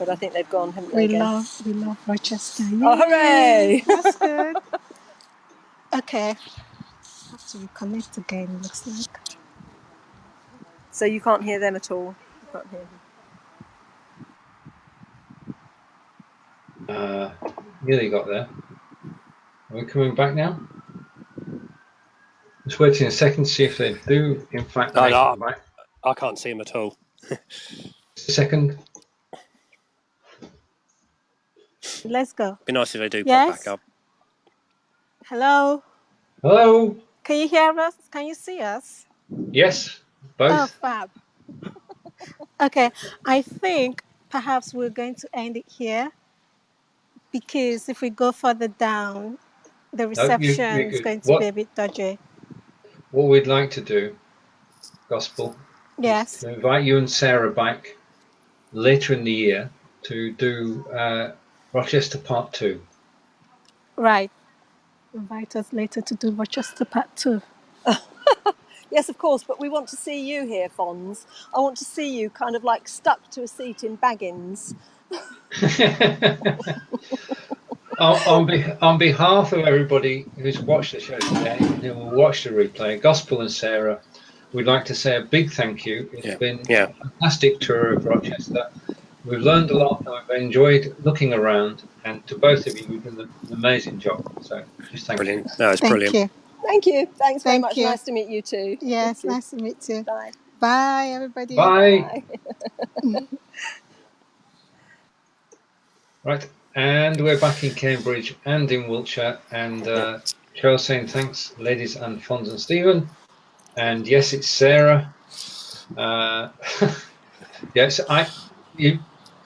S4: But I think they've gone, haven't they?
S3: We love Rochester. Yay!
S4: Oh, hooray!
S3: That's good. Okay. Have to reconnect again. Looks like.
S4: So you can't hear them at all. You can't hear them.
S1: Nearly got there. Are we coming back now? Just waiting a second to see if they do, in fact, make it back.
S2: I can't see them at all.
S1: Just a second.
S3: Let's go.
S2: Be nice if they do pop back up.
S3: Hello.
S1: Hello.
S3: Can you hear us? Can you see us?
S1: Yes, both.
S3: Oh, fab. Okay, I think perhaps we're going to end it here, because if we go further down, the reception is going to be a bit dodgy.
S1: What we'd like to do, Gospel,
S3: is
S1: to invite you and Sarah back later in the year to do Rochester Part 2.
S3: Right. Invite us later to do Rochester Part 2.
S4: Yes, of course, but we want to see you here, Fonz. I want to see you kind of like stuck to a seat in Baggins.
S1: On behalf of everybody who's watched the show today and who will watch the replay, Gospel and Sarah, we'd like to say a big thank you. It's been a fantastic tour of Rochester. We've learned a lot and we've enjoyed looking around, and to both of you, you've done an amazing job. So just thank you.
S2: No, it's brilliant.
S3: You.
S4: Thank you. Thanks very much. Nice to meet you too.
S3: Yes, nice to meet you.
S4: Bye.
S3: Bye, everybody.
S1: Bye. Right, and we're back in Cambridge and in Wiltshire, and Cheryl saying thanks, ladies, and Fonz and Stephen. And yes, it's Sarah. Yes,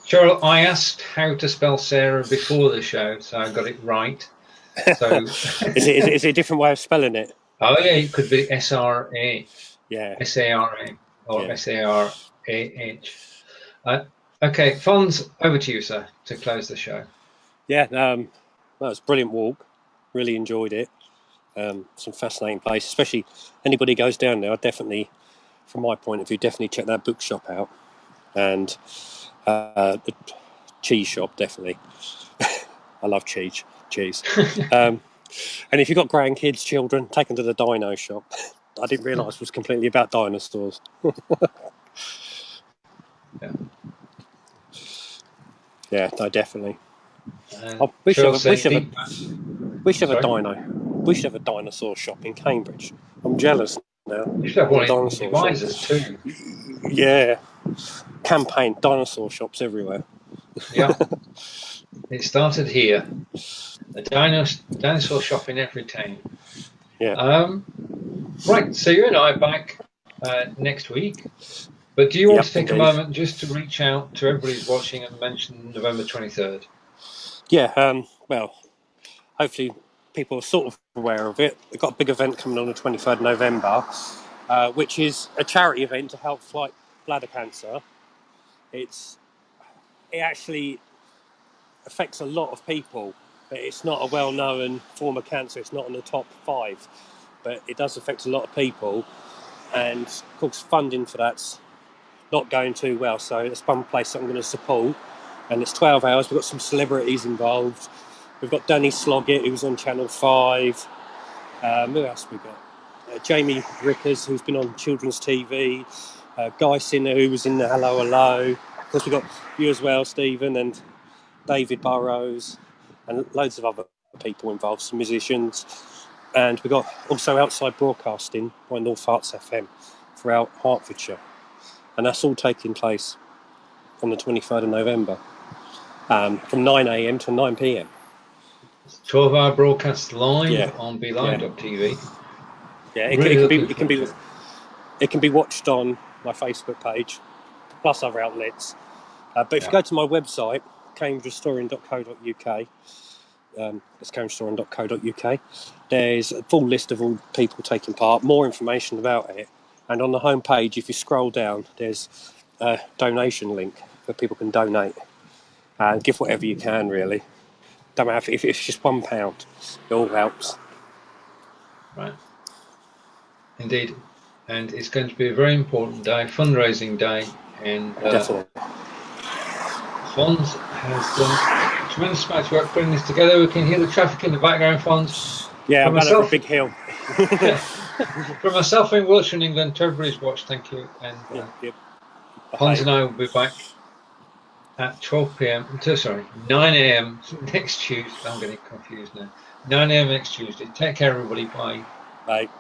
S1: Cheryl, I asked how to spell Sarah before the show, so I got it right. So
S2: is it a different way of spelling it?
S1: Oh yeah, it could be S-R-A.
S2: Yeah.
S1: S-A-R-A or S-A-R-A-H. Okay, Fonz, over to you, sir, to close the show.
S2: Yeah, that was a brilliant walk. Really enjoyed it. Some fascinating places, especially anybody goes down there. I definitely, from my point of view, definitely check that bookshop out, and the cheese shop, definitely. I love cheese. And if you've got grandkids, children, take them to the dino shop. I didn't realise it was completely about dinosaurs.
S1: Yeah.
S2: Yeah, no, definitely.
S1: We should have
S2: a dinosaur shop in Cambridge. I'm jealous now.
S1: You should have one in Devizes too.
S2: Yeah. Campaign, dinosaur shops everywhere.
S1: Yeah. It started here. A dinosaur shop in every town.
S2: Yeah.
S1: Right, so you and I are back next week. But do you want to take a moment just to reach out to everybody who's watching and mention November 23rd?
S2: Yeah, well, hopefully people are sort of aware of it. We've got a big event coming on the 23rd November, which is a charity event to help fight bladder cancer. It actually affects a lot of people, but it's not a well-known form of cancer. It's not in the top 5, but it does affect a lot of people. And of course, funding for that's not going too well. So it's one place that I'm going to support. And it's 12 hours. We've got some celebrities involved. We've got Danny Sloggett, who's on Channel 5. Who else we got? Jamie Rickers, who's been on children's TV. Guy Sinner, who was in the Hello Hello. Of course, we've got you as well, Stephen, and David Burrows, and loads of other people involved, some musicians. And we've got also outside broadcasting by North Arts FM throughout Hertfordshire. And that's all taking place on the 23rd of November, from 9 a.m. to 9 p.m.
S1: 12-hour broadcast live on BeLive.tv.
S2: Yeah, it can be watched on my Facebook page, plus other outlets. But if you go to my website, cambridgehistorian.co.uk, it's cambridgehistorian.co.uk, there's a full list of all people taking part, more information about it. And on the home page, if you scroll down, there's a donation link where people can donate and give whatever you can, really. Don't matter if it's just £1, it all helps.
S1: Right. Indeed. And it's going to be a very important day, fundraising day. And
S2: definitely.
S1: Fonz has done a tremendous amount of work putting this together. We can hear the traffic in the background, Fonz.
S2: Yeah, I'm going over a big hill.
S1: From myself in Wiltshire, England, to everybody's watched, thank you. And Fonz and I will be back at 9 a.m. next Tuesday. I'm getting confused now. 9 a.m. next Tuesday. Take care, everybody. Bye.
S2: Bye.